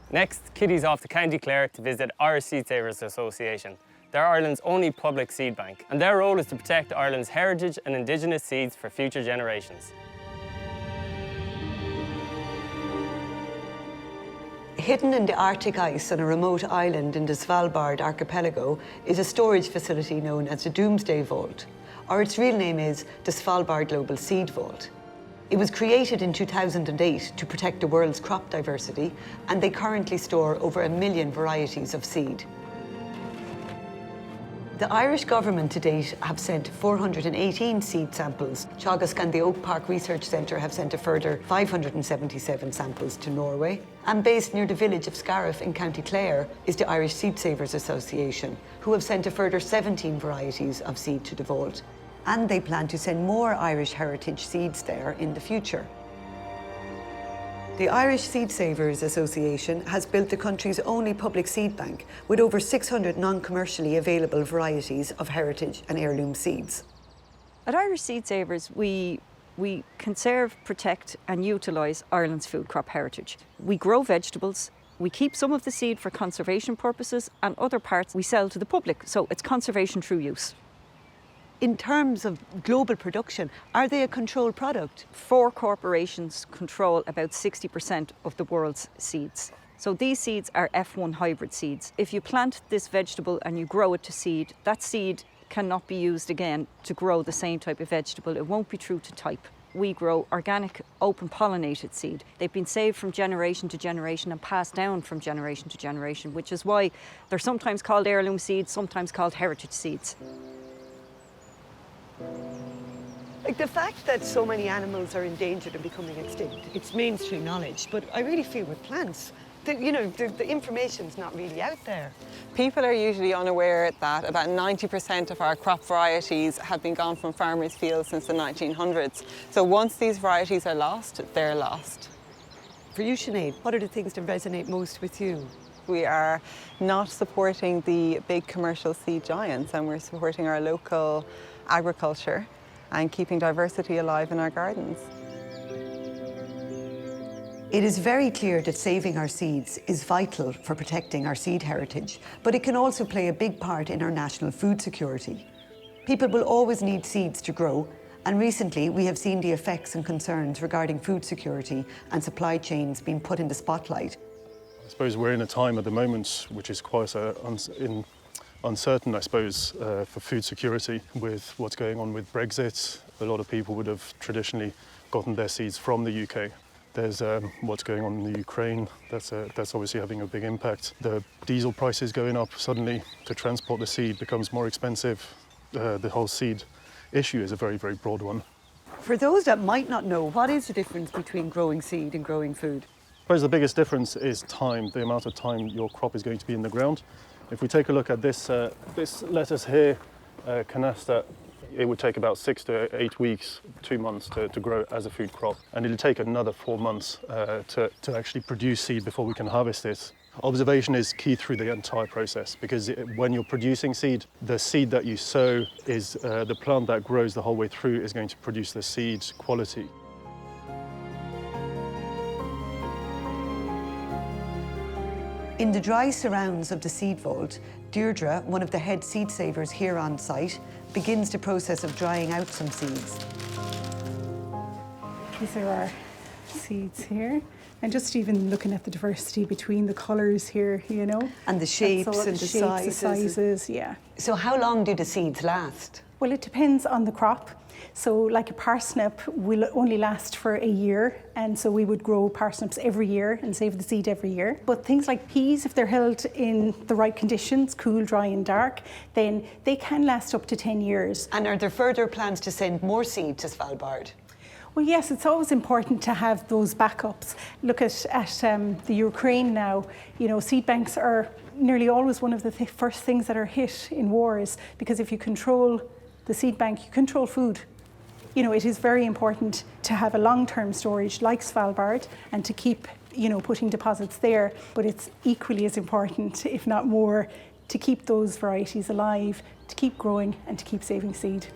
Next, Kitty's off to County Clare to visit Irish Seed Savers Association. They're Ireland's only public seed bank, and their role is to protect Ireland's heritage and indigenous seeds for future generations. Hidden in the Arctic ice on a remote island in the Svalbard archipelago is a storage facility known as the Doomsday Vault, or its real name is the Svalbard Global Seed Vault. It was created in 2008 to protect the world's crop diversity, and they currently store over 1 million varieties of seed. The Irish government to date have sent 418 seed samples. Teagasc and the Croke Park Research Centre have sent a further 577 samples to Norway. And based near the village of Scariff in County Clare is the Irish Seed Savers Association, who have sent a further 17 varieties of seed to the vault. And they plan to send more Irish heritage seeds there in the future. The Irish Seed Savers Association has built the country's only public seed bank with over 600 non-commercially available varieties of heritage and heirloom seeds. At Irish Seed Savers, we conserve, protect and utilise Ireland's food crop heritage. We grow vegetables, we keep some of the seed for conservation purposes and other parts we sell to the public, so it's conservation through use. In terms of global production, are they a controlled product? 4 corporations control about 60% of the world's seeds. So these seeds are F1 hybrid seeds. If you plant this vegetable and you grow it to seed, that seed cannot be used again to grow the same type of vegetable. It won't be true to type. We grow organic, open pollinated seed. They've been saved from generation to generation and passed down from generation to generation, which is why they're sometimes called heirloom seeds, sometimes called heritage seeds. Like the fact that so many animals are endangered and becoming extinct, it's mainstream knowledge, but I really feel with plants, the information's not really out there. People are usually unaware that about 90% of our crop varieties have been gone from farmers' fields since the 1900s. So once these varieties are lost, they're lost. For you, Sinead, what are the things that resonate most with you? We are not supporting the big commercial seed giants, and we're supporting our local agriculture and keeping diversity alive in our gardens. It is very clear that saving our seeds is vital for protecting our seed heritage, but it can also play a big part in our national food security. People will always need seeds to grow, and recently we have seen the effects and concerns regarding food security and supply chains being put in the spotlight. I suppose we're in a time at the moment which is quite uncertain, I suppose, for food security with what's going on with Brexit. A lot of people would have traditionally gotten their seeds from the UK. There's what's going on in the Ukraine, that's obviously having a big impact. The diesel prices going up suddenly to transport the seed becomes more expensive. The whole seed issue is a very, very broad one. For those that might not know, what is the difference between growing seed and growing food? I suppose the biggest difference is time, the amount of time your crop is going to be in the ground. If we take a look at this lettuce here, canasta, it would take about 6 to 8 weeks, 2 months to grow as a food crop. And it'll take another 4 months to actually produce seed before we can harvest it. Observation is key through the entire process, because when you're producing seed, the seed that you sow is the plant that grows the whole way through is going to produce the seed quality. In the dry surrounds of the seed vault, Deirdre, one of the head seed savers here on site, begins the process of drying out some seeds. These are our seeds here. And just even looking at the diversity between the colours here, you know. And the shapes and the sizes. Yeah. So how long do the seeds last? Well, it depends on the crop. So like a parsnip will only last for a year, and so we would grow parsnips every year and save the seed every year. But things like peas, if they're held in the right conditions, cool, dry and dark, then they can last up to 10 years. And are there further plans to send more seed to Svalbard? Well, yes, it's always important to have those backups. Look at the Ukraine now. You know, seed banks are nearly always one of the first things that are hit in wars, because if you control the seed bank, you control food. You know, it is very important to have a long-term storage like Svalbard and to keep, you know, putting deposits there. But it's equally as important, if not more, to keep those varieties alive, to keep growing and to keep saving seed.